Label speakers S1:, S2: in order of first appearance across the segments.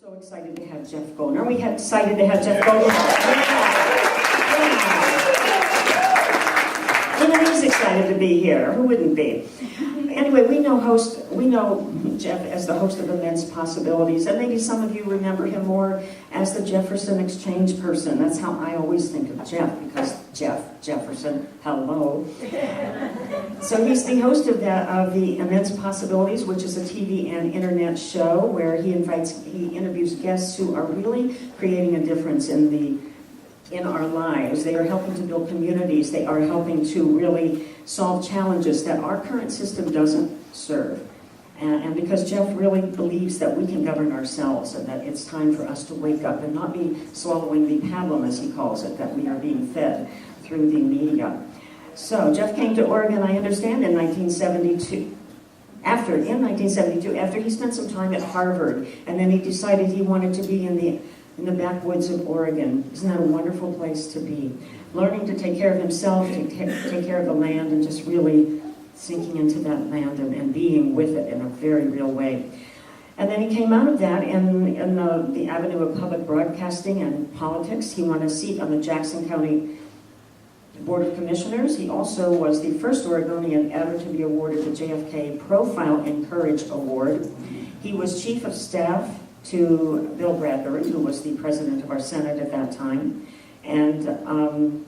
S1: so excited to have Jeff Golden. Are we excited to have Jeff Golden? Yeah. You know, he's excited to be here. Who wouldn't be? Anyway, we know Jeff as the host of Immense Possibilities, and maybe some of you remember him more as the Jefferson Exchange person. That's how I always think of Jeff, because Jefferson, hello. So he's the host of the Immense Possibilities, which is a TV and internet show where he interviews guests who are really creating a difference in our lives. They are helping to build communities. They are helping to really solve challenges that our current system doesn't serve. And because Jeff really believes that we can govern ourselves and that it's time for us to wake up and not be swallowing the pablum, as he calls it, that we are being fed through the media. So Jeff came to Oregon, I understand, in 1972. After he spent some time at Harvard, and then he decided he wanted to be in the backwoods of Oregon. Isn't that a wonderful place to be? Learning to take care of himself, to take care of the land, and just really sinking into that land and being with it in a very real way. And then he came out of that in the avenue of public broadcasting and politics. He won a seat on the Jackson County Board of Commissioners. He also was the first Oregonian ever to be awarded the JFK Profile and Courage Award. He was chief of staff to Bill Bradbury, who was the president of our Senate at that time. And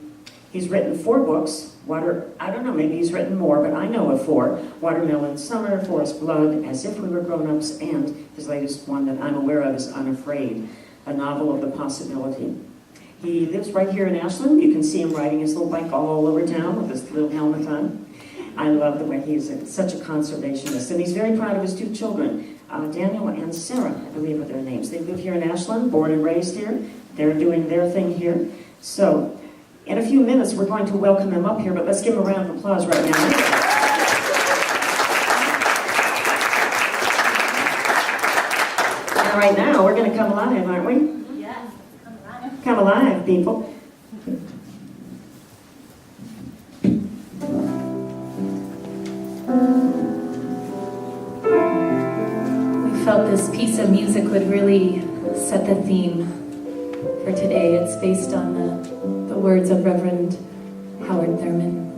S1: he's written 4 books. I don't know, maybe he's written more, but I know of 4. Watermelon Summer, Forest Blood, As If We Were Grown-Ups, and his latest one that I'm aware of is Unafraid, a novel of the possibility. He lives right here in Ashland. You can see him riding his little bike all over town with his little helmet on. I love the way he's such a conservationist. And he's very proud of his 2 children, Daniel and Sarah, I believe are their names. They live here in Ashland, born and raised here. They're doing their thing here. So, in a few minutes, we're going to welcome them up here, but let's give them a round of applause right now. And right now, we're going to come alive, aren't we?
S2: Yes, come alive.
S1: Come alive, people.
S2: We felt this piece of music would really set the theme for today. It's based on the words of Reverend Howard Thurman.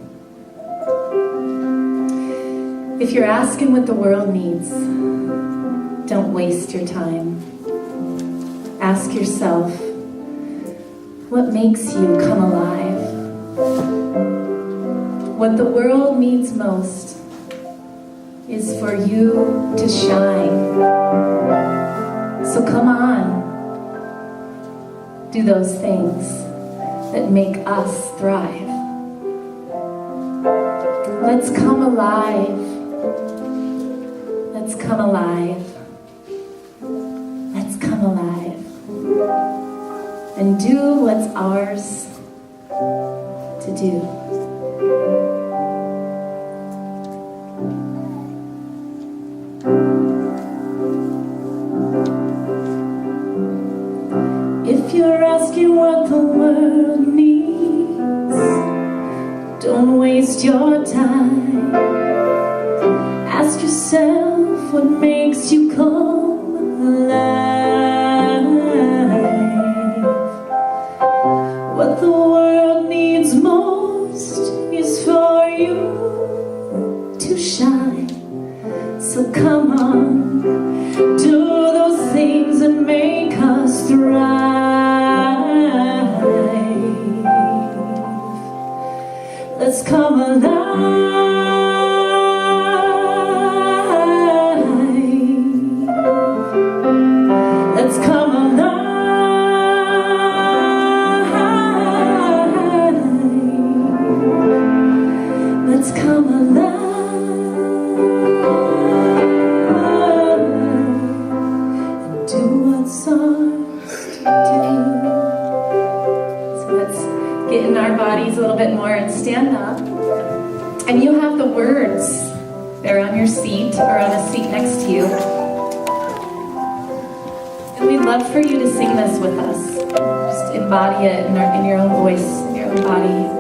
S2: If you're asking what the world needs, don't waste your time. Ask yourself, what makes you come alive? What the world needs most is for you to shine. So come on, do those things that make us thrive. Let's come alive. Let's come alive. Let's come alive. And do what's ours to do. If you're asking what the world needs, don't waste your time. Ask yourself what makes you come alive. What the world needs most is for you to shine. So come on, do those things that make us thrive. Let's come alive. Let's come alive. Let's come alive. And do what's ours to do. So let's get in our bodies a little bit more and stand up. And you have the words. They're on your seat or on a seat next to you. And we'd love for you to sing this with us. Just embody it in your own voice, in your own body.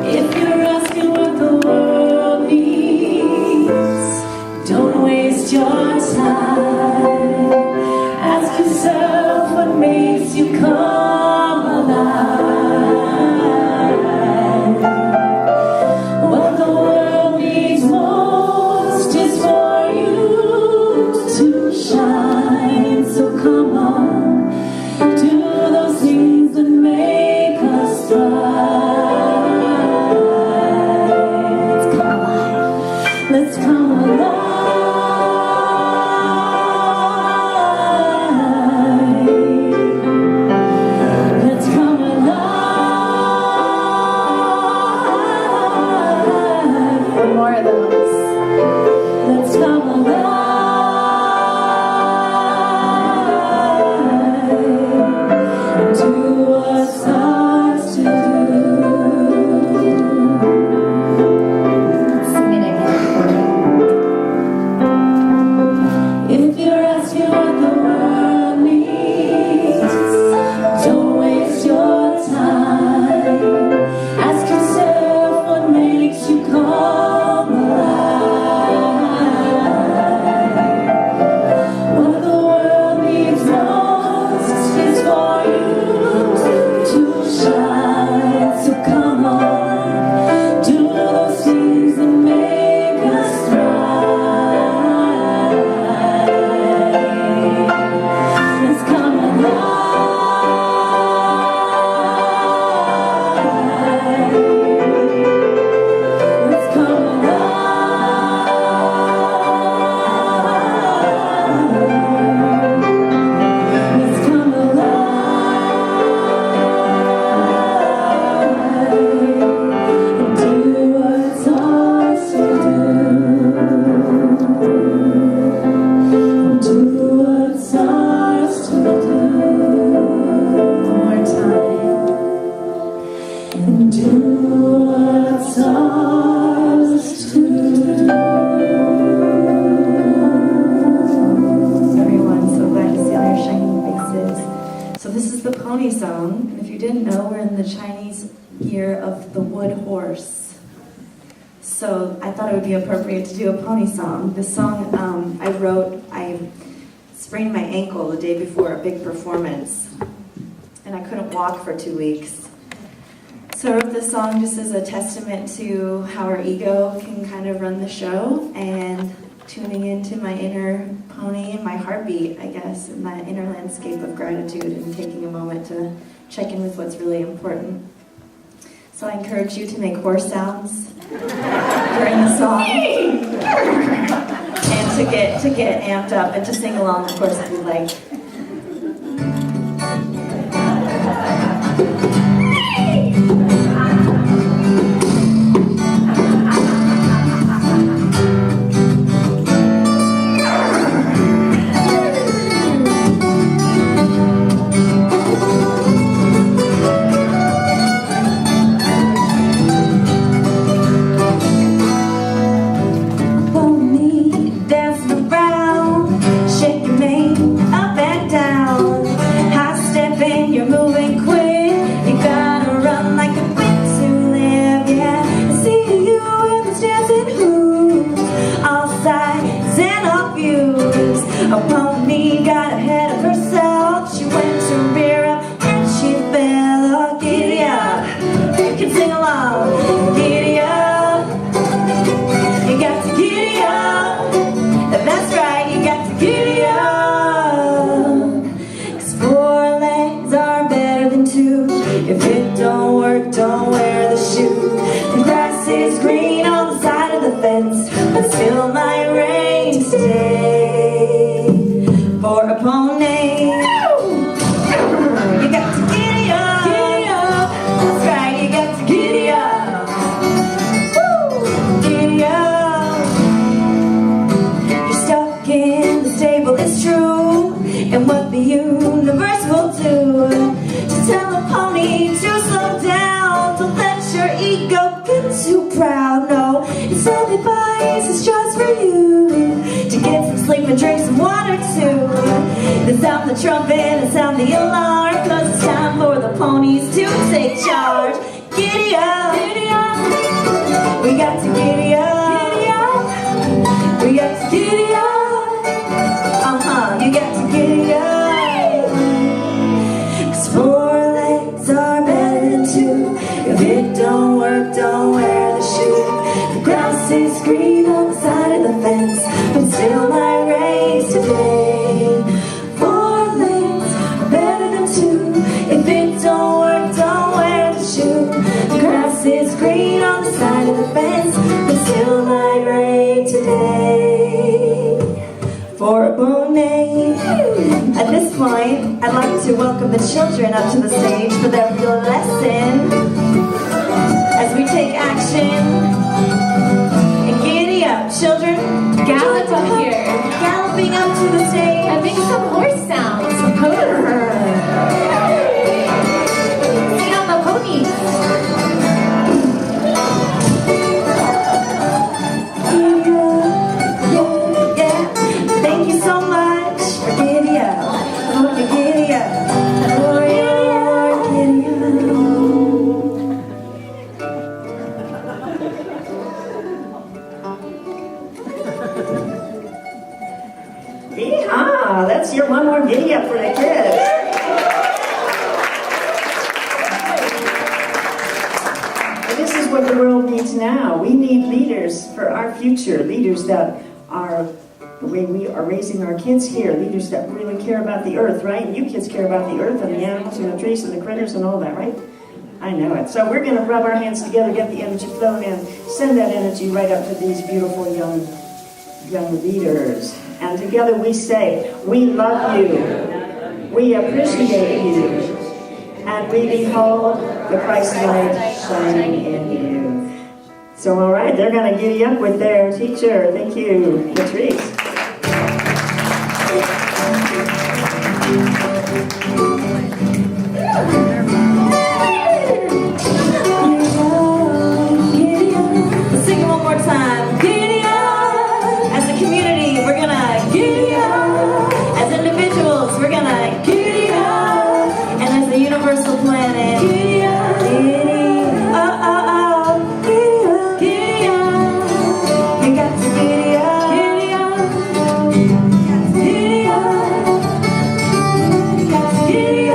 S2: If you're asking what the world needs, don't your time. Ask yourself what makes you come alive. What the world needs most is for you to shine. So come on, do those things that make us thrive. Let's come alive. Let's come alive. For more of those. Let's come alive. Do what's ours to do. Sing it again. If you're asking what the world needs, don't waste your time. Ask yourself what makes you come alive. What the world needs most is for you to shine. So come on, do those things that make us thrive. Let's come alive. Let's come alive. Let's come alive. And do what's ours to do. Do what's ours to do. One more time. And do what's ours to do. Everyone, so glad to see all your shining faces. So this is the pony song, and if you didn't know, we're in the Chinese year of the wood horse. So I thought it would be appropriate to do a pony song. This song I sprained my ankle the day before a big performance, and I couldn't walk for 2 weeks. So I wrote this song just as a testament to how our ego can kind of run the show, and tuning into my inner pony and my heartbeat, I guess, and that inner landscape of gratitude, and taking a moment to check in with what's really important. So I encourage you to make horse sounds during the song, and to get amped up and to sing along, of course, if you'd like. Dancing around, shake your mane up and down. too proud, no. It's all advice, it's just for you to get some sleep and drink some water too. Then sound the trumpet and sound the alarm, 'cause it's time for the ponies to take charge. Giddy up, giddy up. We got to giddy up, giddy up. We got to giddy up.
S3: for Monet. At this point, I'd like to welcome the children up to the stage for their lesson as we take action. And giddy up, children.
S2: Gallop up here.
S3: Galloping up to the stage.
S2: And make some horse sounds. See on the ponies.
S3: Thank you so much for giddy up. For giddy up. For giddy up.
S1: Yeehaw! That's your one more giddy up for the kids. And this is what the world needs now. We need leaders for our future, leaders that are the way we are raising our kids here, leaders that really care about the earth, right? And you kids care about the earth and the animals and the trees and the critters and all that, right? I know it. So we're going to rub our hands together, get the energy flowing, and send that energy right up to these beautiful young leaders. And together we say, we love you, we appreciate you, and we behold the Christ light shining in you. So all right, they're going to giddy up with their teacher. Thank you, Patrice.
S3: Let's sing it one more time. Giddy up! As a community, we're gonna giddy up. As individuals, we're gonna giddy up. And as a universal planet, giddy up. Giddy up, giddy up, giddy up. You got to giddy up. Giddy up. Giddy up. You got to giddy up.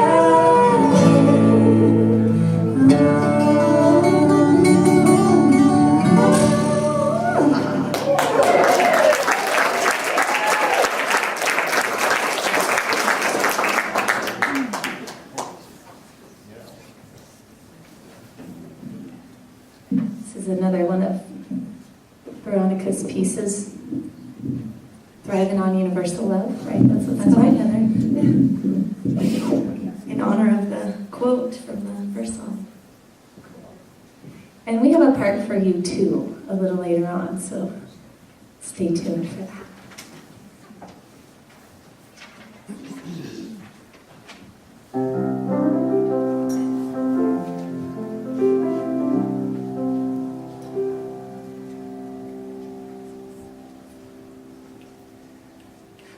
S2: This is another one of Veronica's pieces. Thriving on Universal Love, right? That's right, Heather.
S3: In honor of the quote from the first song.
S2: And we have a part for you too, a little later on, so stay tuned for that.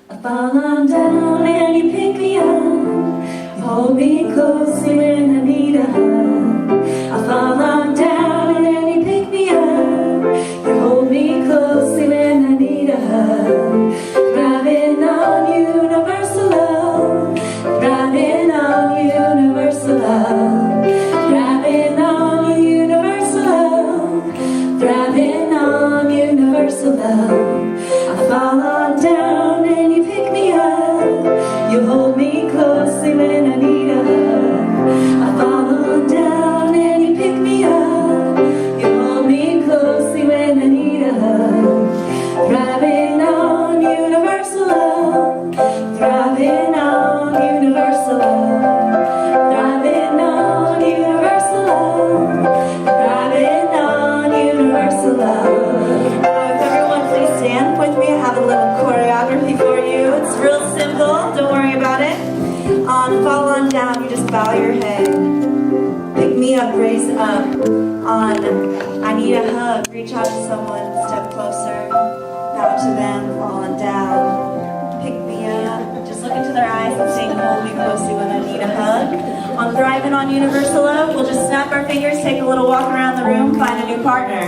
S3: I fall on down and you pick me up. You hold me closely when I need a hug. I fall on down and then you pick me up. You hold me closely when I need a hug. Thriving on universal love. Thriving on universal love. Thriving on universal love. Thriving on universal love. I fall on down and you pick me up. You hold me closely when I need a hug. I fall on down and you pick me up. You hold me closely when I need a hug. Thriving on universal love. Thriving on universal love. Thriving on universal love. Thriving on universal love. If everyone please stand with me, I have a little choreography for you. It's real simple, don't worry about it. On fall on down, you just bow your head. Pick me up, raise up. On I need a hug, reach out to someone, step closer. Bow to them, fall on down. Pick me up, just look into their eyes and say, hold me closely when I need a hug. On thriving on universal love, we'll just snap our fingers, take a little walk around the room, find a new partner.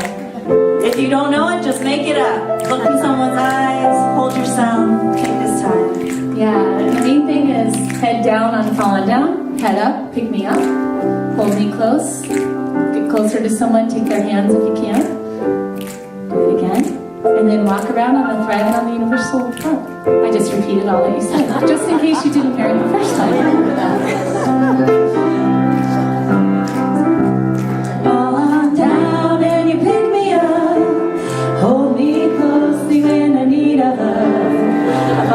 S3: If you don't know it, just make it up. Look in someone's eyes, hold your sound, take this time.
S2: Yeah, the main thing is head down on falling down, head up, pick me up, hold me close, get closer to someone, take their hands if you can. Do it again. And then walk around on the thriving on the universal love. I just repeated all that you said, just in case you didn't hear it the first time.
S3: Fall on down and you pick me up. Hold me closely when I need a hug.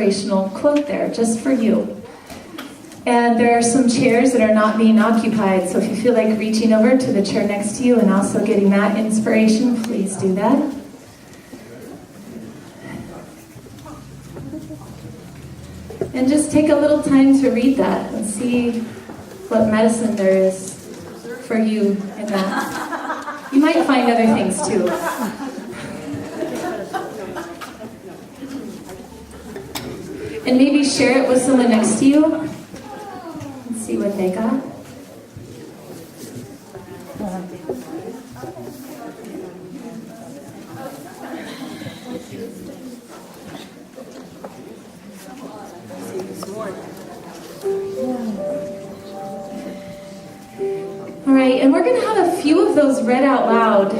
S2: inspirational quote there, just for you. And there are some chairs that are not being occupied, so if you feel like reaching over to the chair next to you and also getting that inspiration, please do that. And just take a little time to read that and see what medicine there is for you in that. You might find other things too. And maybe share it with someone next to you and see what they got. All right, and we're going to have a few of those read out loud.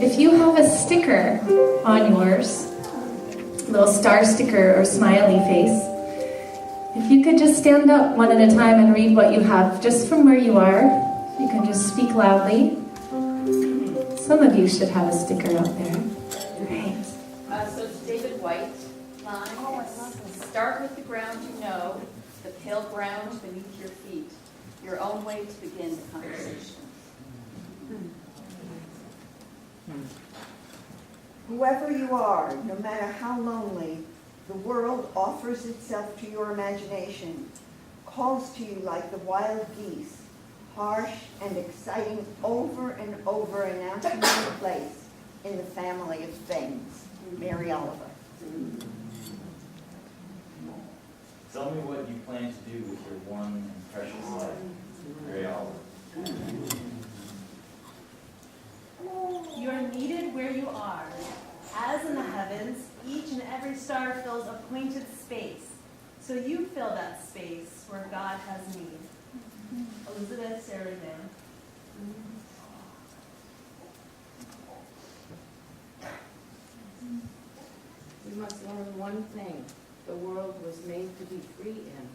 S2: If you have a sticker on yours, a little star sticker or smiley face, if you could just stand up one at a time and read what you have, just from where you are. You can just speak loudly. Some of you should have a sticker out there. Right.
S4: So it's David White line. Start with the ground you know, the pale ground beneath your feet. Your own way to begin the conversation.
S5: Whoever you are, no matter how lonely, the world offers itself to your imagination, calls to you like the wild geese, harsh and exciting over and over, announcing your place in the family of things. Mary Oliver.
S6: Tell me what you plan to do with your one and precious life. Mary Oliver.
S7: You are needed where you are. As in the heavens, each and every star fills appointed space. So you fill that space where God has need. Elizabeth Sarah Van.
S8: You must learn one thing. The world was made to be free in.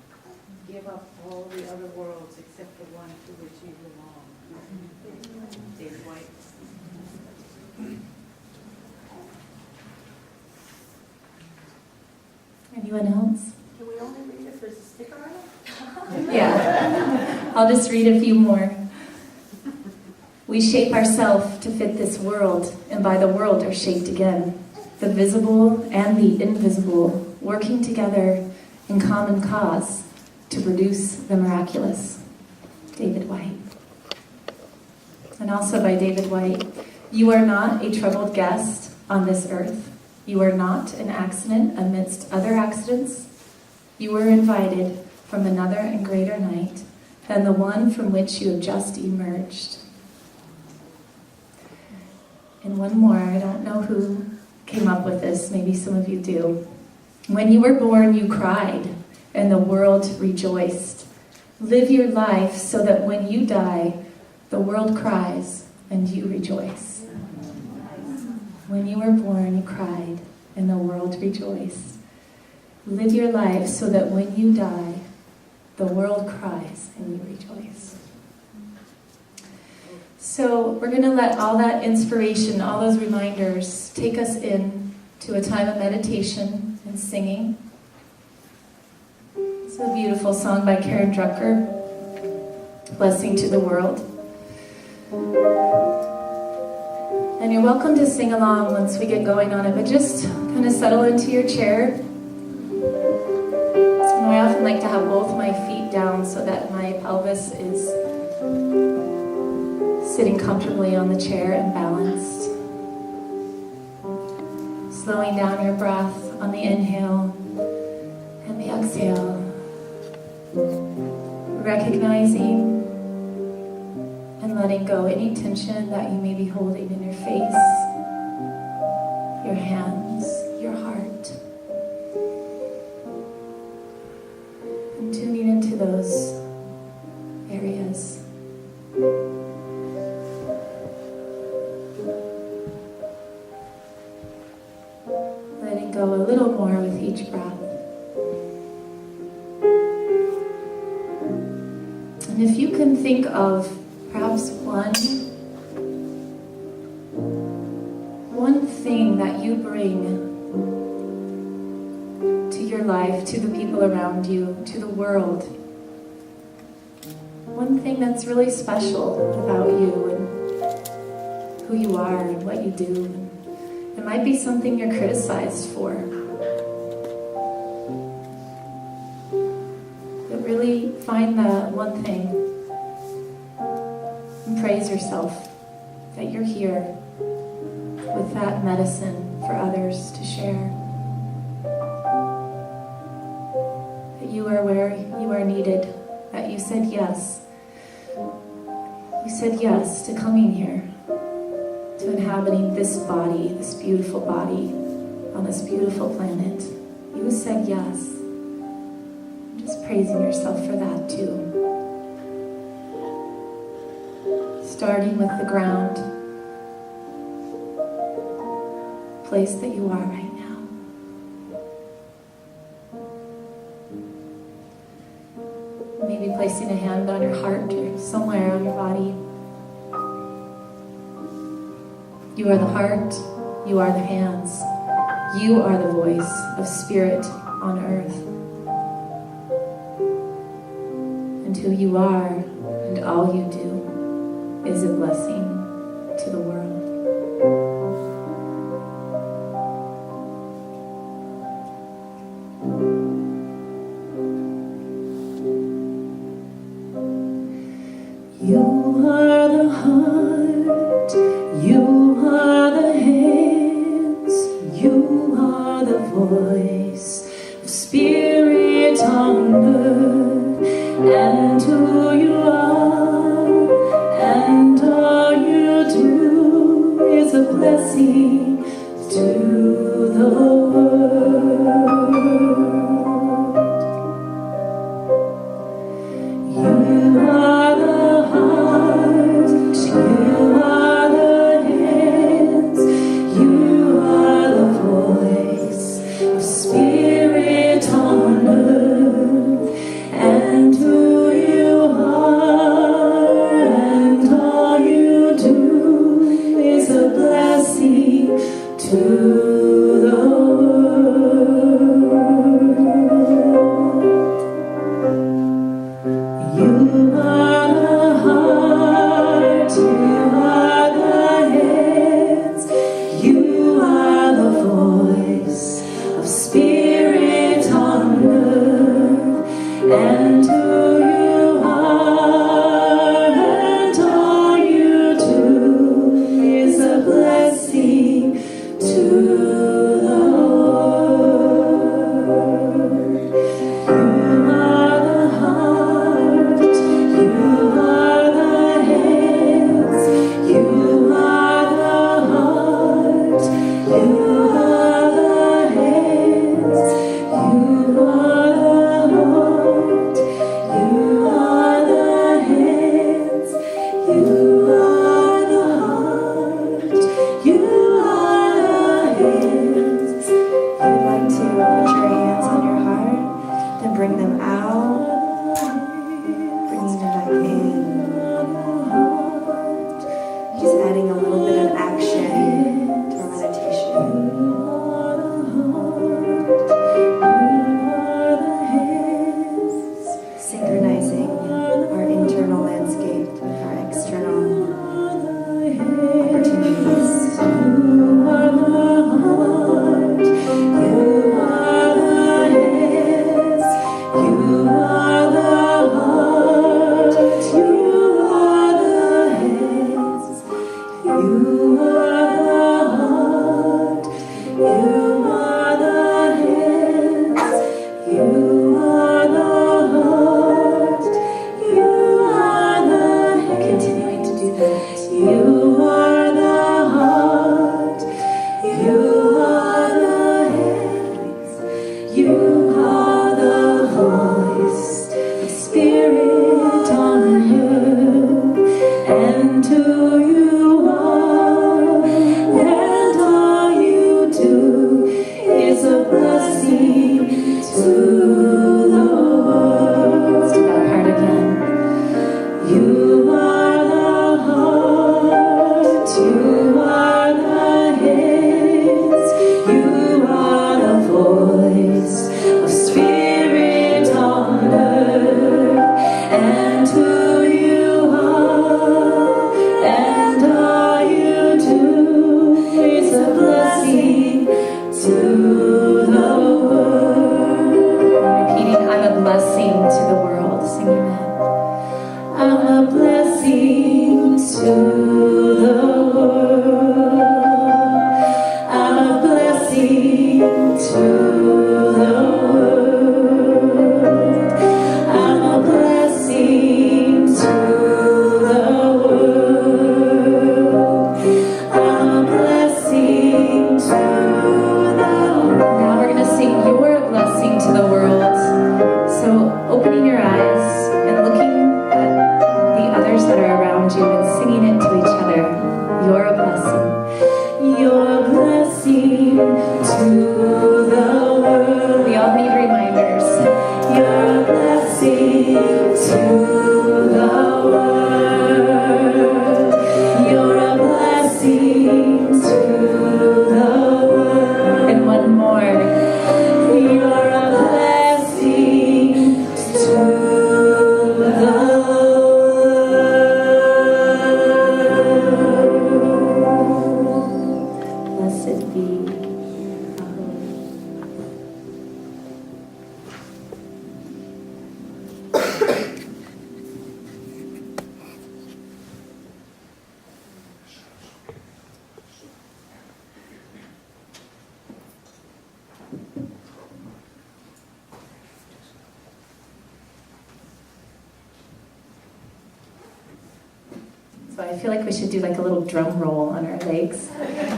S8: Give up all the other worlds except the one to which you belong. David White.
S2: Anyone else?
S8: Can we only read if there's a sticker on it?
S2: Yeah. I'll just read a few more. We shape ourselves to fit this world, and by the world are shaped again. The visible and the invisible working together in common cause to produce the miraculous. David White. And also by David White. You are not a troubled guest on this earth. You are not an accident amidst other accidents. You were invited from another and greater night than the one from which you have just emerged. And one more, I don't know who came up with this, maybe some of you do. When you were born, you cried, and the world rejoiced. Live your life so that when you die, the world cries and you rejoice. When you were born, you cried, and the world rejoiced. Live your life so that when you die, the world cries and you rejoice. So we're going to let all that inspiration, all those reminders, take us in to a time of meditation and singing. It's a beautiful song by Karen Drucker, Blessing to the World. And you're welcome to sing along once we get going on it, but just kind of settle into your chair. And I often like to have both my feet down so that my pelvis is sitting comfortably on the chair and balanced. Slowing down your breath on the inhale and the exhale. Recognizing and letting go any tension that you may be holding in your face, your hands, your heart. And tuning into those areas. Letting go a little more with each breath. And if you can think of perhaps one thing that you bring to your your life, to the people around you, to the world. One thing that's really special about you and who you are and what you do. It might be something you're criticized for. But really find that one thing and praise yourself that you're here with that medicine for others to share. That you are where you are needed, that you said yes. You said yes to coming here, to inhabiting this body, this beautiful body on this beautiful planet. You said yes. Just praising yourself for that too. Starting with the ground, place that you are right now. Maybe placing a hand on your heart or somewhere on your body. You are the heart, you are the hands, you are the voice of spirit on earth. And who you are and all you do is a blessing to the world.
S3: You are the heart, you are the hands, you are the voice of spirit on earth, and who you are, and all you do is a blessing to the world. You are the heart, you are the hands, you are the voice of spirit on earth, and who you are, and all you do is a blessing to the world. You are the heart, you are the hands, you are the voice of spirit on earth, and who you are, and all you do is a blessing to the world. You are the heart, you are the hands, you are the heart, you are the hands, you are the heart, you are the hands, you are the heart, you are the hands.
S1: If you'd like to put your hands on your heart, then bring them out, bringing them back in. Just adding a little bit of action to our meditation. Synchronizing our internal landscape with our external opportunities.
S3: You are the heart, you are the hands, you are the heart, you are the hands, you are the heart, you are the hands, you are the heart, you are the hands.
S1: Continuing to do that.
S3: You are the heart, you are the hands, you are the voice of spirit on earth, and who you are, and all you do is a blessing to the
S2: So I feel like we should do like a little drum roll on our legs.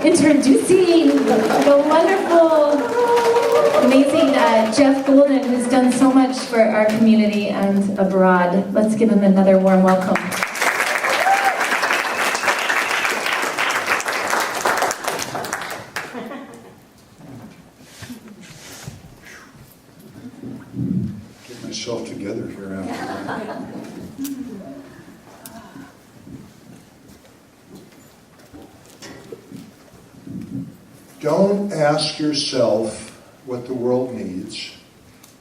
S2: Introducing the wonderful, amazing Jeff Golden, who's done so much for our community and abroad. Let's give him another warm welcome.
S9: Get myself together here after that. Don't ask yourself what the world needs.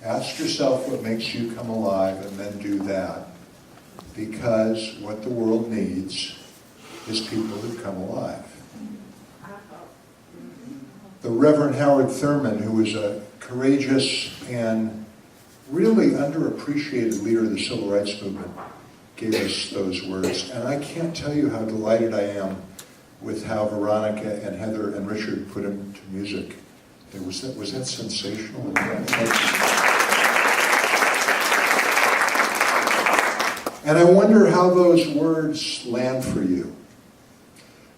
S9: Ask yourself what makes you come alive and then do that. Because what the world needs is people who come alive. The Reverend Howard Thurman, who was a courageous and really underappreciated leader of the Civil Rights Movement, gave us those words. And I can't tell you how delighted I am with how Veronica and Heather and Richard put him to music. Was that sensational? And I wonder how those words land for you.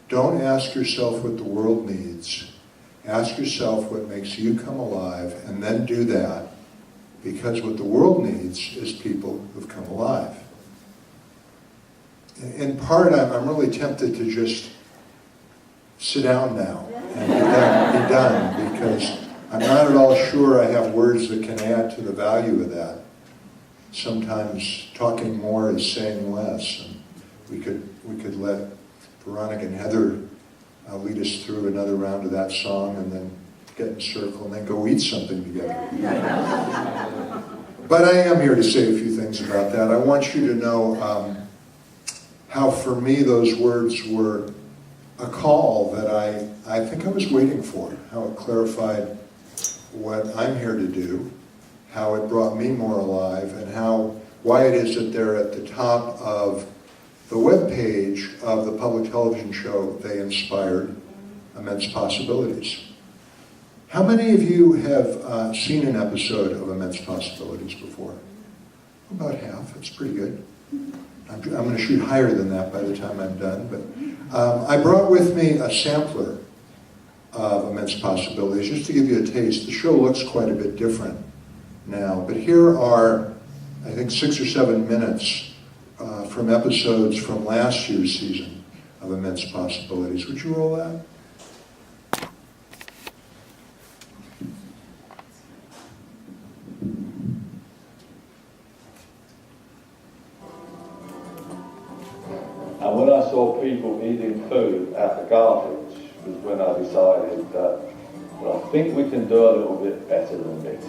S9: Don't ask yourself what the world needs. Ask yourself what makes you come alive, and then do that, because what the world needs is people who've come alive. In part, I'm really tempted to just sit down now and be done, because I'm not at all sure I have words that can add to the value of that. Sometimes talking more is saying less, and we could let Veronica and Heather lead us through another round of that song, and then get in a circle, and then go eat something together. But I am here to say a few things about that. I want you to know how for me those words were a call that I think I was waiting for, how it clarified what I'm here to do, how it brought me more alive, and why it is that they're at the top of the webpage of the public television show They Inspired, Immense Possibilities. How many of you have seen an episode of Immense Possibilities before? About half. That's pretty good. I'm going to shoot higher than that by the time I'm done. But I brought with me a sampler of Immense Possibilities, just to give you a taste. The show looks quite a bit different now, but here are, I think, 6 or 7 minutes from episodes from last year's season of Immense Possibilities. Would you roll that?
S10: And when I saw people eating food at the garbage was when I decided that, well, I think we can do a little bit better than this.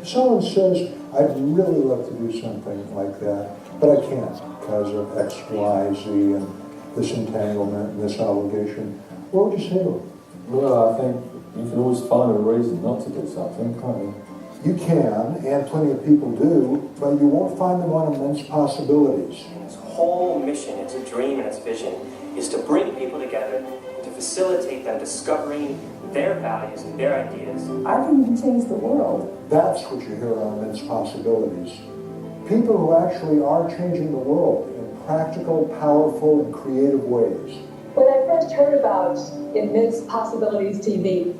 S9: Someone says, I'd really love to do something like that, but I can't because of X, Y, Z, and this entanglement and this obligation. What would you say to them?
S10: Well, I think you can always find a reason not to do something, can't you?
S9: You can, and plenty of people do, but you won't find them on Immense Possibilities.
S11: Its whole mission, its dream, and its vision is to bring people together, to facilitate them discovering their values and their ideas.
S3: I think you can change the world.
S9: That's what you hear on Immense Possibilities. People who actually are changing the world in practical, powerful, and creative ways.
S3: When I first heard about Immense Possibilities TV,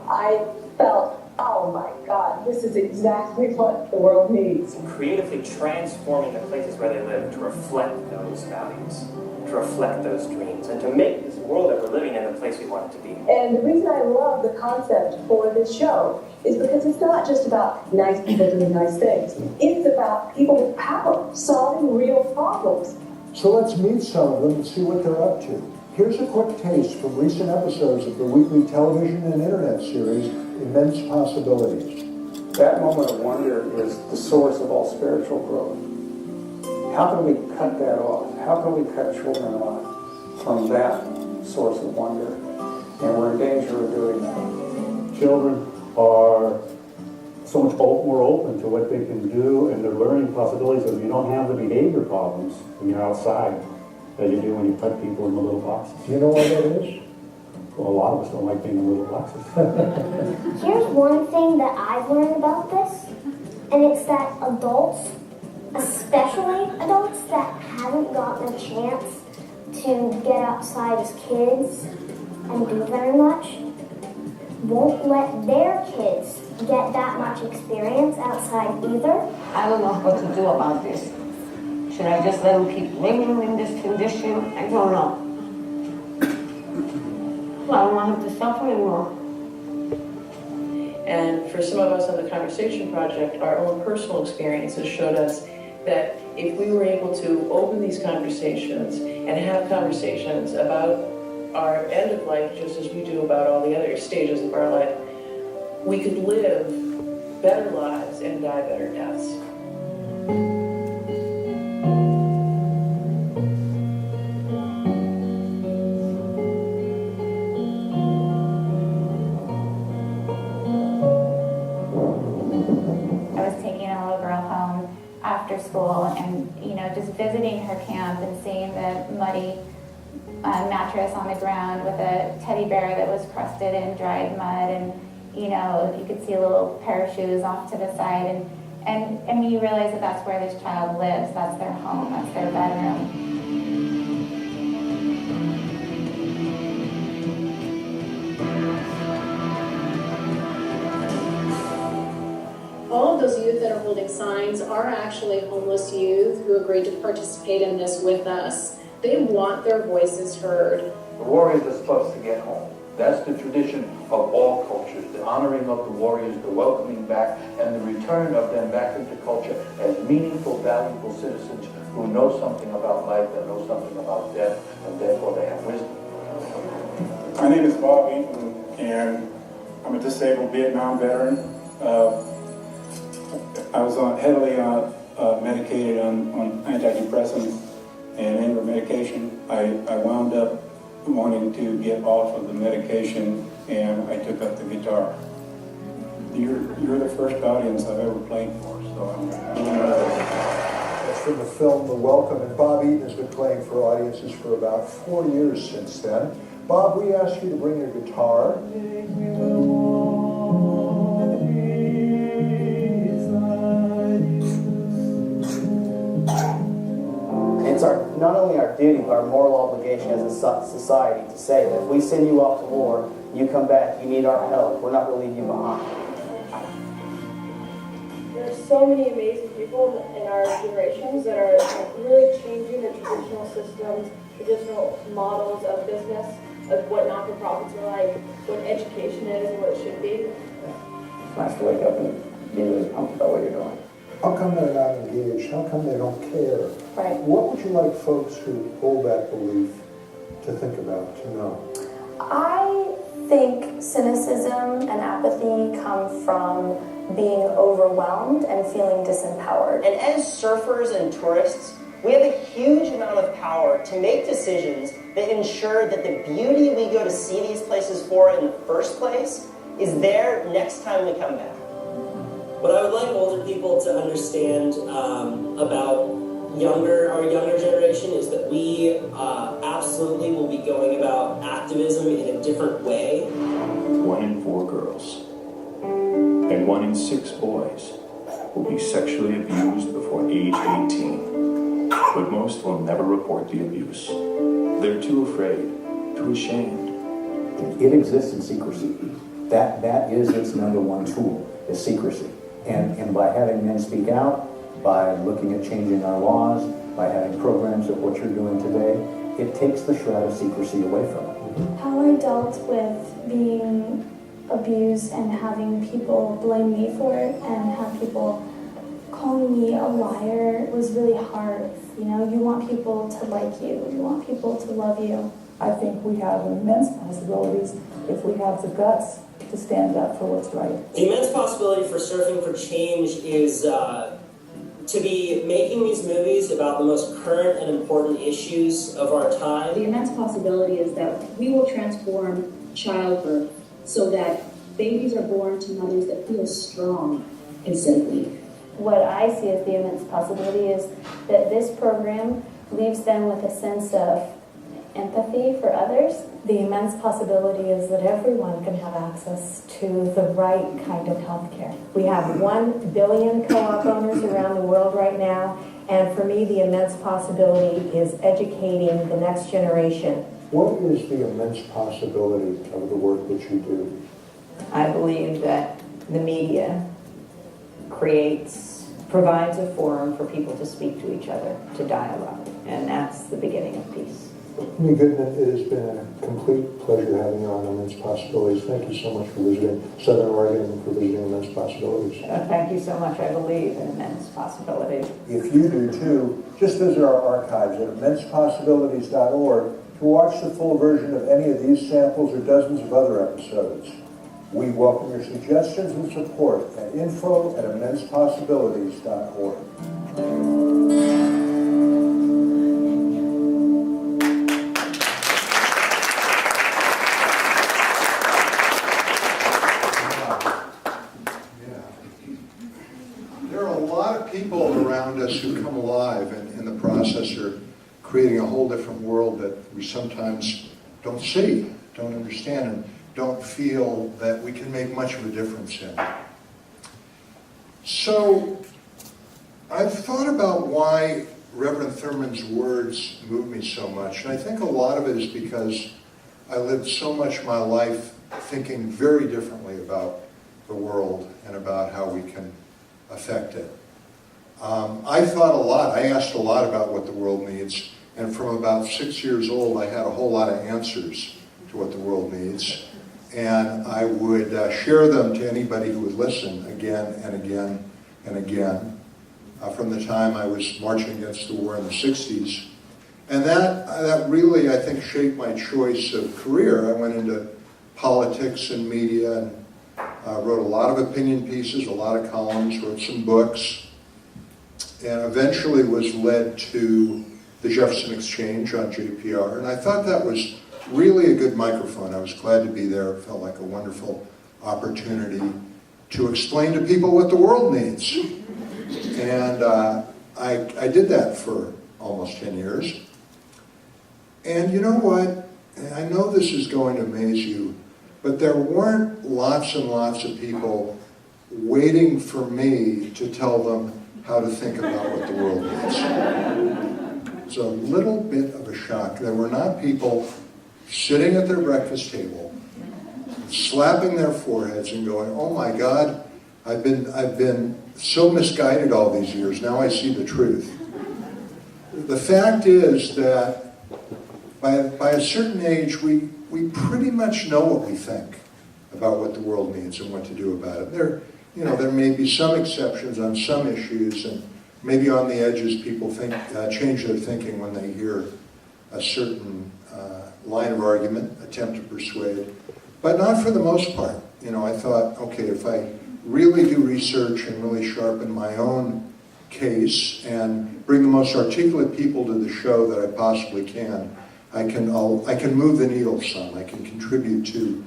S3: I felt, oh my God, this is exactly what the world needs.
S11: Creatively transforming the places where they live to reflect those values, to reflect those dreams, and to make this world that we're living in the place we want it to be.
S3: And the reason I love the concept for this show is because it's not just about nice people doing nice things. It's about people with power, solving real problems.
S9: So let's meet some of them and see what they're up to. Here's a quick taste from recent episodes of the weekly television and internet series, Immense Possibilities.
S12: That moment of wonder is the source of all spiritual growth. How can we cut that off? How can we cut children off from that source of wonder? And we're in danger of doing that.
S13: Children are so much more open to what they can do, and they're learning possibilities, and you don't have the behavior problems when you're outside that you do when you put people in the little boxes.
S9: Do you know why that is?
S13: Well, a lot of us don't like being in little boxes.
S14: Here's one thing that I've learned about this, and it's that adults, especially adults that haven't gotten a chance to get outside as kids and do very much won't let their kids get that much experience outside either.
S15: I don't know what to do about this. Should I just let them keep living in this condition? I don't know. Well, I don't want them to suffer anymore.
S16: And for some of us on the Conversation Project, our own personal experiences showed us that if we were able to open these conversations and have conversations about our end of life just as we do about all the other stages of our life, we could live better lives and die better deaths.
S17: I was taking a little girl home after school and, just visiting her camp and seeing the muddy mattress on the ground with a teddy bear that was crusted in dried mud, and you could see a little pair of shoes off to the side, and you realize that that's where this child lives. That's their home. That's their bedroom.
S18: All of those youth that are holding signs are actually homeless youth who agreed to participate in this with us. They want their voices heard.
S19: The warriors are supposed to get home. That's the tradition of all cultures, the honoring of the warriors, the welcoming back, and the return of them back into culture as meaningful, valuable citizens who know something about life, that know something about death, and therefore they have wisdom.
S20: My name is Bob Eaton, and I'm a disabled Vietnam veteran. I was heavily medicated on antidepressants and anger medication. I wound up wanting to get off of the medication, and I took up the guitar. You're the first audience I've ever played for, so I'm really nervous.
S9: That's from the film The Welcome, and Bob Eaton has been playing for audiences for about 4 years since then. Bob, we asked you to bring your guitar.
S21: It's not only our duty, but our moral obligation as a society to say that if we send you off to war, you come back, you need our help, we're not going to leave you behind.
S22: There's so many amazing people in our generations that are really changing the traditional systems, traditional models of business, of what not-for-profits are like, what education is and what it should be.
S12: It's nice to wake up and be really pumped about what you're doing.
S9: How come they're not engaged? How come they don't care?
S2: Right.
S9: What would you like folks who hold that belief to think about, to know?
S23: I think cynicism and apathy come from being overwhelmed and feeling disempowered.
S24: And as surfers and tourists, we have a huge amount of power to make decisions that ensure that the beauty we go to see these places for in the first place is there next time we come back.
S25: What I would like older people to understand about our younger generation is that we absolutely will be going about activism in a different way.
S26: 1 in 4 girls and 1 in 6 boys will be sexually abused before age 18. But most will never report the abuse. They're too afraid, too ashamed.
S27: It exists in secrecy. That is its number one tool, is secrecy. And by having men speak out, by looking at changing our laws, by having programs of what you're doing today, it takes the shroud of secrecy away from it.
S22: How I dealt with being abused and having people blame me for it and have people calling me a liar was really hard. You want people to like you. You want people to love you.
S28: I think we have immense possibilities if we have the guts to stand up for what's right.
S25: The immense possibility for Surfing for Change is to be making these movies about the most current and important issues of our time.
S29: The immense possibility is that we will transform childbirth so that babies are born to mothers that feel strong instead of weak.
S22: What I see as the immense possibility is that this program leaves them with a sense of empathy for others.
S23: The immense possibility is that everyone can have access to the right kind of health care. We have 1 billion co-op owners around the world right now, And for me, the immense possibility is educating the next generation.
S9: What is the immense possibility of the work that you do?
S1: I believe that the media provides a forum for people to speak to each other, to dialogue, and that's the beginning of peace.
S9: Amy Goodman, it has been a complete pleasure having you on Immense Possibilities. Thank you so much for visiting Southern Oregon and for visiting Immense Possibilities.
S1: Thank you so much. I believe in immense possibilities.
S9: If you do too, just visit our archives at immensepossibilities.org to watch the full version of any of these samples or dozens of other episodes. We welcome your suggestions and support at info@immensepossibilities.org. There are a lot of people around us who come alive and in the process are creating a whole different world that we sometimes don't see, don't understand, and don't feel that we can make much of a difference in. So, I've thought about why Reverend Thurman's words move me so much, and I think a lot of it is because I lived so much of my life thinking very differently about the world and about how we can affect it. I thought a lot, I asked a lot about what the world needs, and from about 6 years old I had a whole lot of answers to what the world needs. And I would share them to anybody who would listen again and again and again from the time I was marching against the war in the 60s. And that really, I think, shaped my choice of career. I went into politics and media and wrote a lot of opinion pieces, a lot of columns, wrote some books, and eventually was led to the Jefferson Exchange on JPR. And I thought that was really a good microphone. I was glad to be there. It felt like a wonderful opportunity to explain to people what the world needs. And I did that for almost 10 years. And you know what? I know this is going to amaze you, but there weren't lots and lots of people waiting for me to tell them how to think about what the world needs. It's a little bit of a shock. There were not people sitting at their breakfast table, slapping their foreheads and going, "Oh my God, I've been so misguided all these years. Now I see the truth." The fact is that by a certain age, we pretty much know what we think about what the world needs and what to do about it. There may be some exceptions on some issues, and maybe on the edges people change their thinking when they hear a certain line of argument, attempt to persuade, but not for the most part. I thought, okay, if I really do research and really sharpen my own case and bring the most articulate people to the show that I possibly can, I can move the needle some. I can contribute to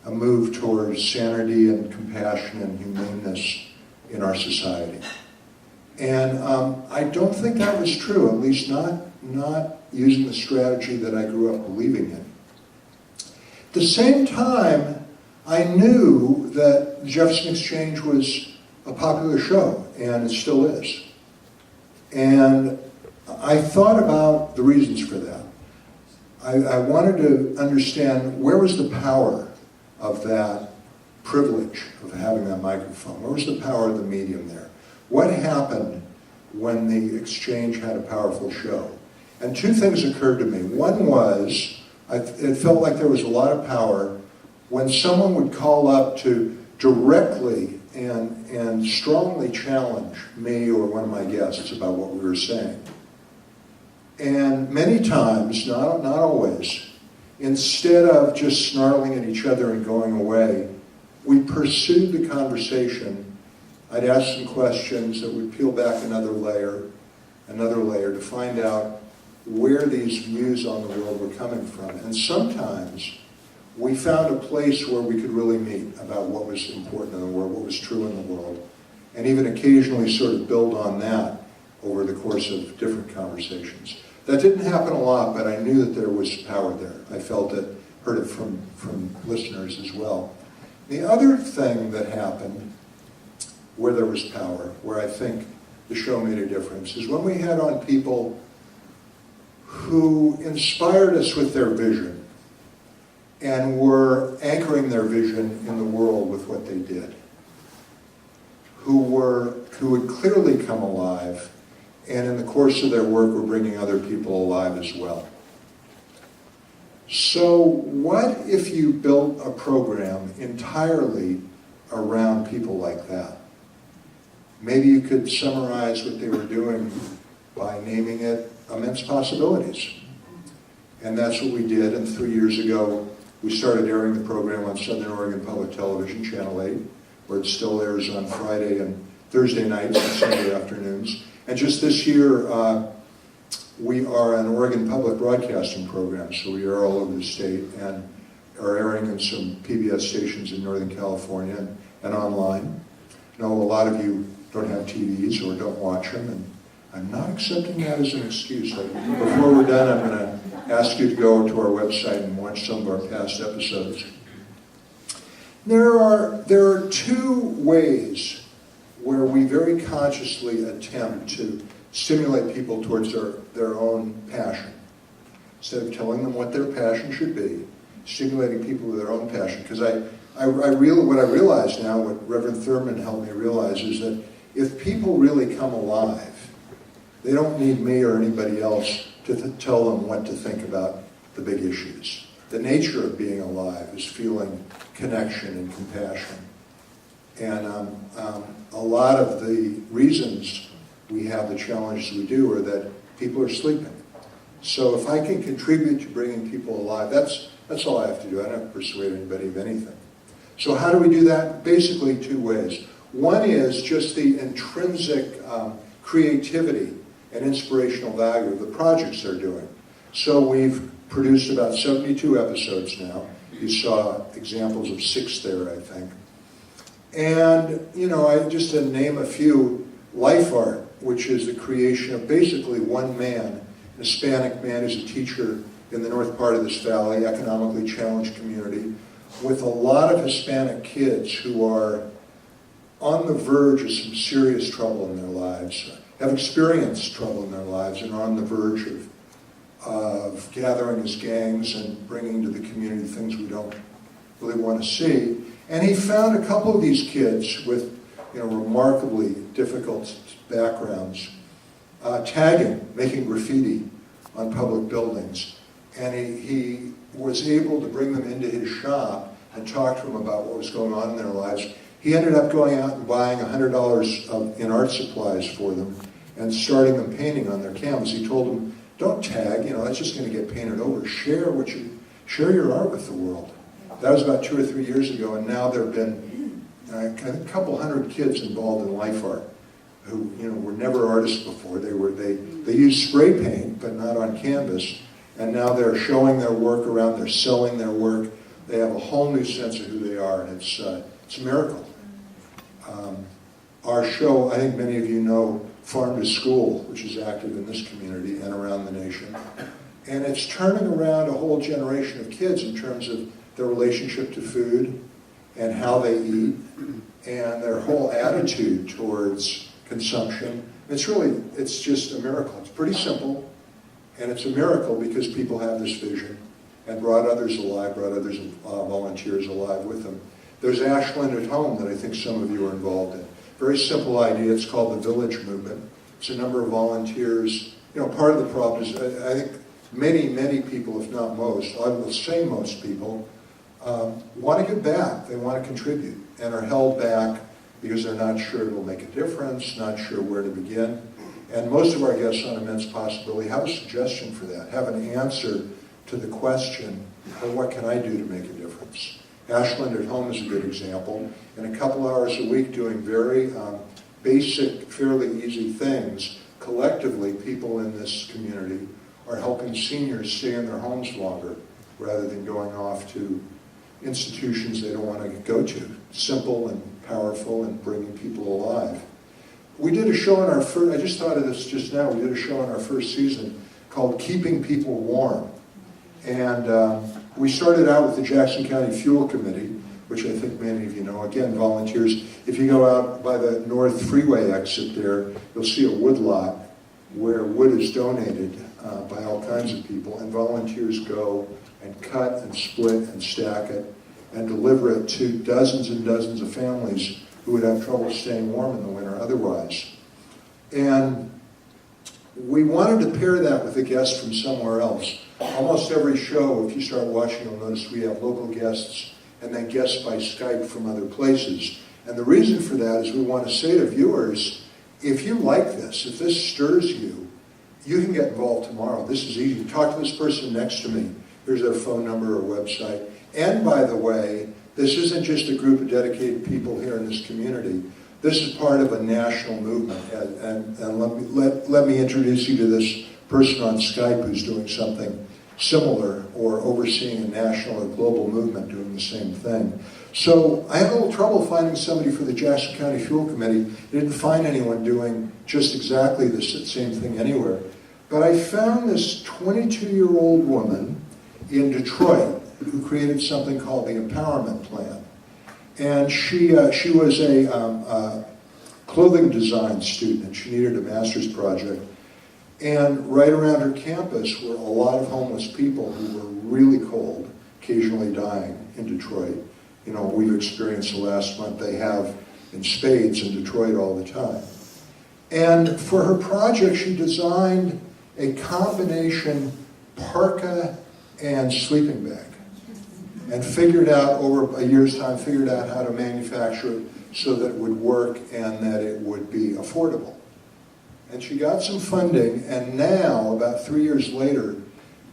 S9: a move towards sanity and compassion and humaneness in our society. And I don't think that was true, at least not using the strategy that I grew up believing in. At the same time, I knew that the Jefferson Exchange was a popular show, and it still is. And I thought about the reasons for that. I wanted to understand where was the power of that privilege of having that microphone? Where was the power of the medium there? What happened when the Exchange had a powerful show? And two things occurred to me. One was, it felt like there was a lot of power when someone would call up to directly and strongly challenge me or one of my guests about what we were saying. And many times, not always, instead of just snarling at each other and going away, we pursued the conversation. I'd ask some questions that would peel back another layer to find out where these views on the world were coming from. And sometimes we found a place where we could really meet about what was important in the world, what was true in the world, and even occasionally sort of build on that over the course of different conversations. That didn't happen a lot, but I knew that there was power there. I felt it, heard it from listeners as well. The other thing that happened where there was power, where I think the show made a difference is when we had on people who inspired us with their vision and were anchoring their vision in the world with what they did, who would clearly come alive, and in the course of their work were bringing other people alive as well. So what if you built a program entirely around people like that? Maybe you could summarize what they were doing by naming it Immense Possibilities. And that's what we did, and 3 years ago we started airing the program on Southern Oregon Public Television, Channel 8, where it still airs on Friday and Thursday nights and Sunday afternoons. And just this year, we are an Oregon Public Broadcasting program, so we are all over the state and are airing in some PBS stations in Northern California and online. I know a lot of you don't have TVs or don't watch them, and I'm not accepting that as an excuse. Before we're done, I'm going to ask you to go to our website and watch some of our past episodes. There are two ways where we very consciously attempt to stimulate people towards their own passion. Instead of telling them what their passion should be, stimulating people with their own passion. Because what I realize now, what Reverend Thurman helped me realize, is that if people really come alive, they don't need me or anybody else to tell them what to think about the big issues. The nature of being alive is feeling connection and compassion. And a lot of the reasons we have the challenges we do are that people are sleeping. So if I can contribute to bringing people alive, that's all I have to do. I don't have to persuade anybody of anything. So how do we do that? Basically 2 ways. One is just the intrinsic creativity and inspirational value of the projects they're doing. So we've produced about 72 episodes now. You saw examples of 6 there, I think. And, I just to name a few, Life Art, which is the creation of basically one man, an Hispanic man who's a teacher in the north part of this valley, economically challenged community, with a lot of Hispanic kids who are on the verge of some serious trouble in their lives, have experienced trouble in their lives, and are on the verge of gathering as gangs and bringing to the community things we don't really want to see. And he found a couple of these kids with remarkably difficult backgrounds tagging, making graffiti on public buildings. And he was able to bring them into his shop and talk to them about what was going on in their lives. He ended up going out and buying $100 in art supplies for them and starting them painting on their canvas. He told them, don't tag, that's just going to get painted over. Share your art with the world. That was about 2 or 3 years ago, and now there have been a couple hundred kids involved in Life Art who were never artists before. They used spray paint, but not on canvas, and now they're showing their work around. They're selling their work. They have a whole new sense of who they are, and it's a miracle. Our show, I think many of you know Farm to School, which is active in this community and around the nation, and it's turning around a whole generation of kids in terms of their relationship to food and how they eat and their whole attitude towards consumption. It's just a miracle. It's pretty simple, and it's a miracle because people have this vision and brought others alive, brought others volunteers alive with them. There's Ashland at Home that I think some of you are involved in. Very simple idea. It's called the Village Movement. It's a number of volunteers. Part of the problem is I think many people, if not most, I will say most people, want to give back. They want to contribute and are held back because they're not sure it will make a difference, not sure where to begin. And most of our guests on Immense Possibility have a suggestion for that, have an answer to the question, well, what can I do to make a difference? Ashland at Home is a good example. In a couple hours a week doing very basic, fairly easy things, collectively people in this community are helping seniors stay in their homes longer rather than going off to institutions they don't want to go to. Simple and powerful and bringing people alive. We did a show in our first, I just thought of this just now, we did a show in our first season called Keeping People Warm. And we started out with the Jackson County Fuel Committee, which I think many of you know. Again, volunteers. If you go out by the North Freeway exit there, you'll see a wood lot where wood is donated by all kinds of people, and volunteers go and cut and split and stack it and deliver it to dozens and dozens of families who would have trouble staying warm in the winter otherwise. And we wanted to pair that with a guest from somewhere else. Almost every show, if you start watching, you'll notice we have local guests and then guests by Skype from other places. And the reason for that is we want to say to viewers, if you like this, if this stirs you, you can get involved tomorrow. This is easy. Talk to this person next to me. Here's their phone number or website. And by the way, this isn't just a group of dedicated people here in this community. This is part of a national movement. And let me introduce you to this person on Skype who's doing something similar or overseeing a national or global movement doing the same thing. So I had a little trouble finding somebody for the Jackson County Fuel Committee. I didn't find anyone doing just exactly the same thing anywhere. But I found this 22-year-old woman in Detroit who created something called the Empowerment Plan. And she was a clothing design student. She needed a master's project. And right around her campus were a lot of homeless people who were really cold, occasionally dying in Detroit. You know, we've experienced the last month. They have in spades in Detroit all the time. And for her project, she designed a combination parka and sleeping bag. And figured out, over a year's time, figured out how to manufacture it so that it would work and that it would be affordable. And she got some funding, and now, about 3 years later,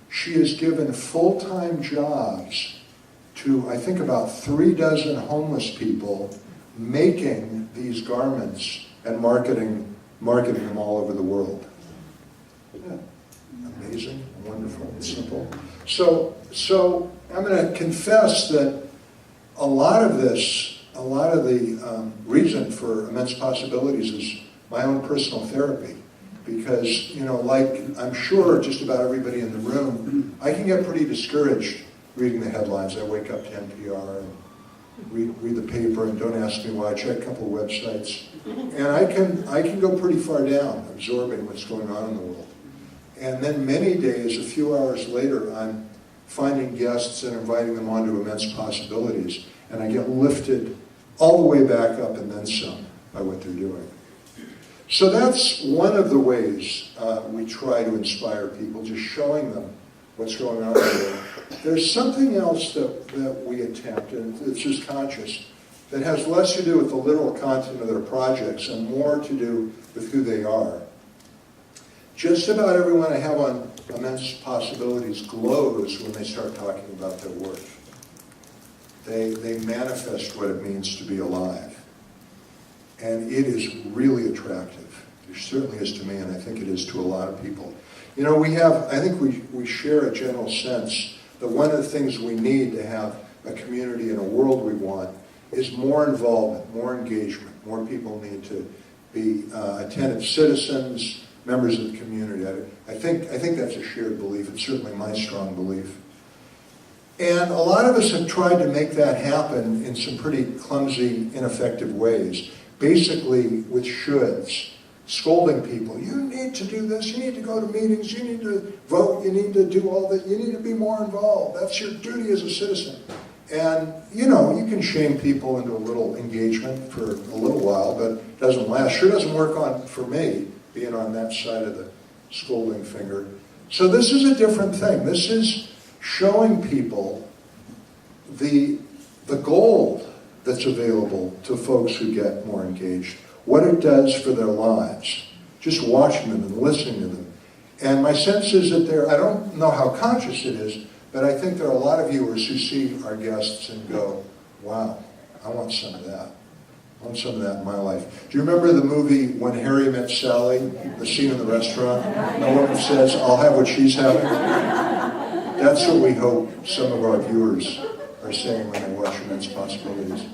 S9: she has given full-time jobs to, I think, about 36 homeless people making these garments and marketing them all over the world. Isn't that amazing, wonderful, and simple? So I'm going to confess that a lot of the reason for Immense Possibilities is my own personal therapy. Because, you know, like I'm sure just about everybody in the room, I can get pretty discouraged reading the headlines. I wake up to NPR and read the paper, and don't ask me why. I check a couple of websites. And I can go pretty far down, absorbing what's going on in the world. And then many days, a few hours later, I'm finding guests and inviting them onto Immense Possibilities, and I get lifted all the way back up and then some by what they're doing. So that's one of the ways we try to inspire people, just showing them what's going on in the world. There's something else that we attempt, and it's just conscious, that has less to do with the literal content of their projects and more to do with who they are. Just about everyone I have on Immense Possibilities glows when they start talking about their work. They manifest what it means to be alive. And it is really attractive. It certainly is to me, and I think it is to a lot of people. You know, I think we share a general sense that one of the things we need to have a community and a world we want is more involvement, more engagement. More people need to be attentive citizens, members of the community. I think that's a shared belief. It's certainly my strong belief. And a lot of us have tried to make that happen in some pretty clumsy, ineffective ways. Basically with shoulds, scolding people. You need to do this, you need to go to meetings, you need to vote, you need to do all that, you need to be more involved. That's your duty as a citizen. And, you know, you can shame people into a little engagement for a little while, but it doesn't last. Sure doesn't work for me, being on that side of the scolding finger. So this is a different thing. This is showing people the gold that's available to folks who get more engaged, what it does for their lives, just watching them and listening to them. And my sense is that I don't know how conscious it is, but I think there are a lot of viewers who see our guests and go, wow, I want some of that. I want some of that in my life. Do you remember the movie When Harry Met Sally, the scene in the restaurant? The woman says, I'll have what she's having. That's what we hope some of our viewers are saying when they watch Immense Possibilities.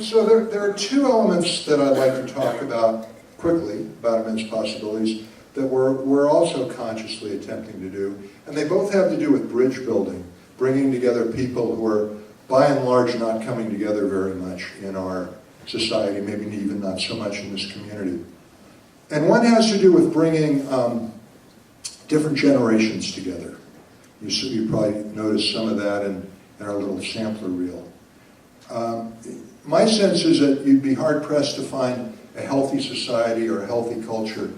S9: So there are two elements that I'd like to talk about quickly about Immense Possibilities that we're also consciously attempting to do. And they both have to do with bridge building, bringing together people who are by and large, not coming together very much in our society, maybe even not so much in this community. And one has to do with bringing different generations together. You probably noticed some of that in our little sampler reel. My sense is that you'd be hard-pressed to find a healthy society or a healthy culture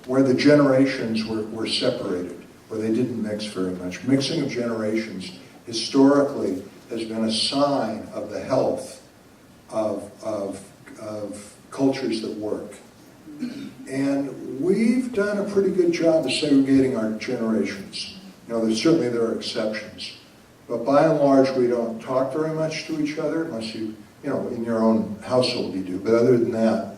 S9: where the generations were separated, where they didn't mix very much. Mixing of generations historically has been a sign of the health of cultures that work. And we've done a pretty good job of segregating our generations. You know, certainly there are exceptions. But by and large, we don't talk very much to each other, unless you know, in your own household you do. But other than that,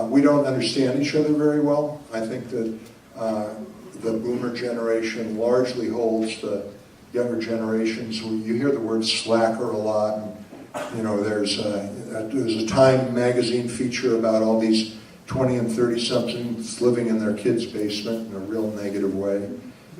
S9: we don't understand each other very well. I think that the boomer generation largely holds the younger generations. You hear the word slacker a lot. And, you know, there's a Time magazine feature about all these 20 and 30-somethings living in their kid's basement in a real negative way.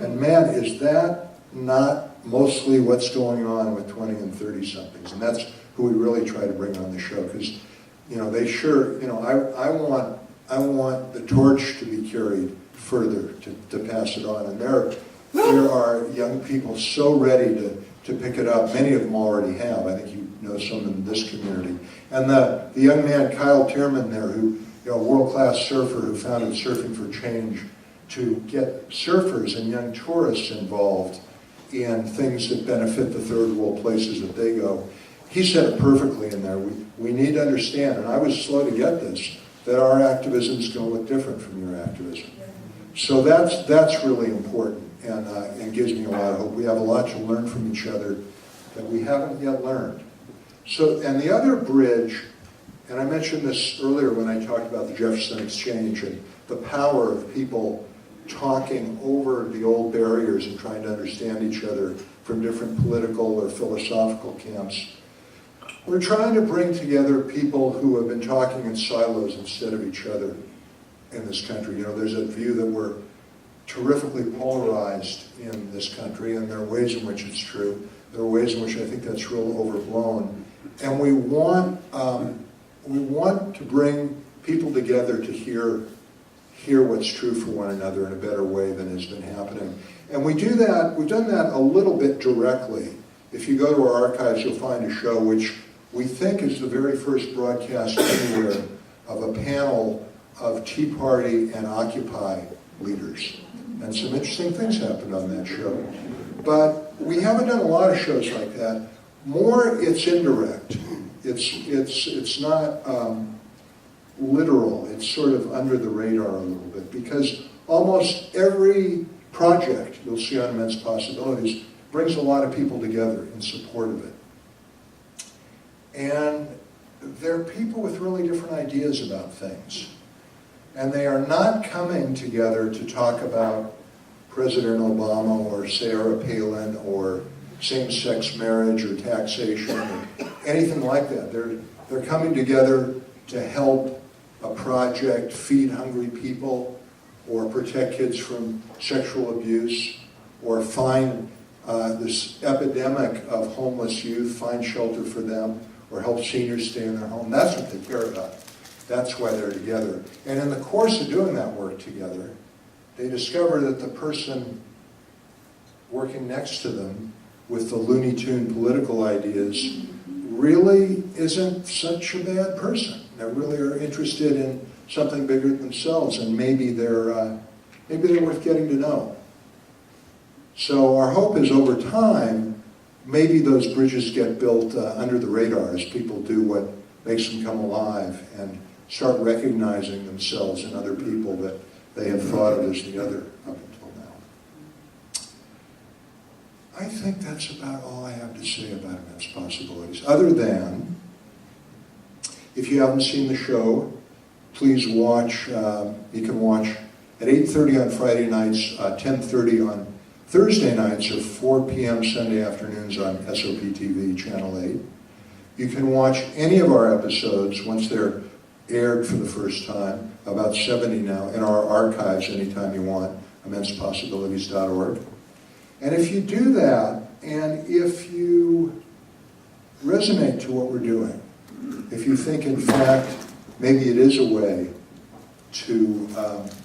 S9: And man, is that not mostly what's going on with 20 and 30-somethings? And that's who we really try to bring on the show, because, you know, they sure, you know, I want the torch to be carried further to pass it on. And there are young people so ready to pick it up. Many of them already have. I think you know some in this community. And the young man, Kyle Tierman there, who, you know, a world-class surfer who founded Surfing for Change to get surfers and young tourists involved in things that benefit the third world places that they go. He said it perfectly in there. We need to understand, and I was slow to get this, that our activism is going to look different from your activism. So that's really important, and gives me a lot of hope. We have a lot to learn from each other that we haven't yet learned. So, and the other bridge, and I mentioned this earlier when I talked about the Jefferson Exchange and the power of people talking over the old barriers and trying to understand each other from different political or philosophical camps. We're trying to bring together people who have been talking in silos instead of each other in this country. You know, there's a view that we're terrifically polarized in this country, and there are ways in which it's true. There are ways in which I think that's real overblown. And we want to bring people together to hear what's true for one another in a better way than has been happening. And we do that, we've done that a little bit directly. If you go to our archives, you'll find a show which we think is the very first broadcast anywhere of a panel of Tea Party and Occupy leaders. And some interesting things happened on that show. But we haven't done a lot of shows like that. More, it's indirect. It's not literal. It's sort of under the radar a little bit, because almost every project you'll see on Immense Possibilities brings a lot of people together in support of it. And they're people with really different ideas about things. And they are not coming together to talk about President Obama or Sarah Palin or same-sex marriage or taxation or anything like that. They're coming together to help a project feed hungry people or protect kids from sexual abuse or find this epidemic of homeless youth, find shelter for them, or help seniors stay in their home. That's what they care about. That's why they're together. And in the course of doing that work together, they discover that the person working next to them with the Looney Tune political ideas really isn't such a bad person. They really are interested in something bigger than themselves, and maybe they're worth getting to know. So our hope is over time, maybe those bridges get built under the radar as people do what makes them come alive and start recognizing themselves in other people that they have thought of as the other up until now. I think that's about all I have to say about Immense Possibilities, other than, if you haven't seen the show, please watch. You can watch at 8:30 on Friday nights, 10:30 on Thursday nights, or 4 p.m. Sunday afternoons on SOP TV, Channel 8. You can watch any of our episodes once they're aired for the first time, about 70 now, in our archives anytime you want, immensepossibilities.org. And if you do that, and if you resonate to what we're doing. If you think, in fact, maybe it is a way to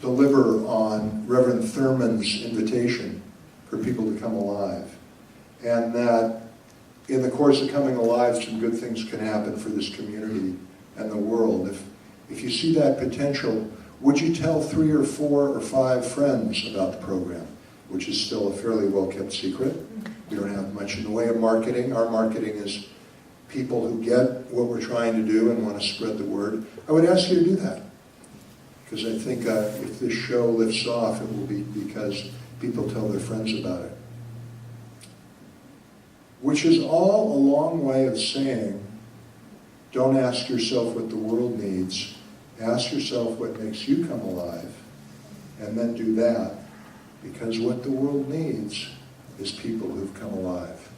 S9: deliver on Reverend Thurman's invitation for people to come alive, and that in the course of coming alive, some good things can happen for this community and the world. If you see that potential, would you tell 3 or 4 or 5 friends about the program, which is still a fairly well-kept secret? We don't have much in the way of marketing. Our marketing is people who get what we're trying to do and want to spread the word. I would ask you to do that, because I think if this show lifts off, it will be because people tell their friends about it. Which is all a long way of saying, don't ask yourself what the world needs. Ask yourself what makes you come alive, and then do that, because what the world needs is people who've come alive.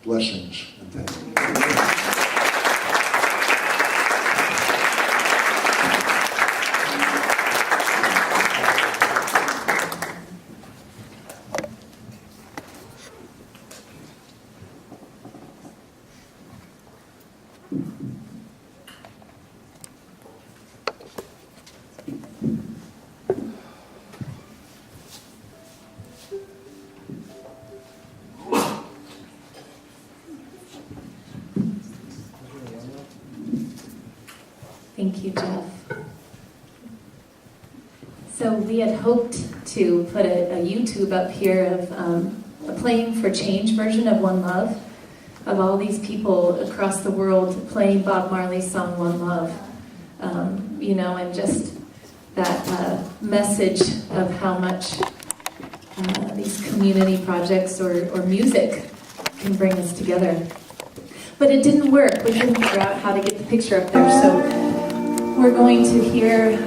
S9: Blessings, and thank you.
S2: Thank you, Jeff. So we had hoped to put a YouTube up here of a Playing for Change version of One Love, of all these people across the world playing Bob Marley's song One Love. You know, and just that message of how much these community projects or music can bring us together. But it didn't work. We couldn't figure out how to get the picture up there, so we're going to hear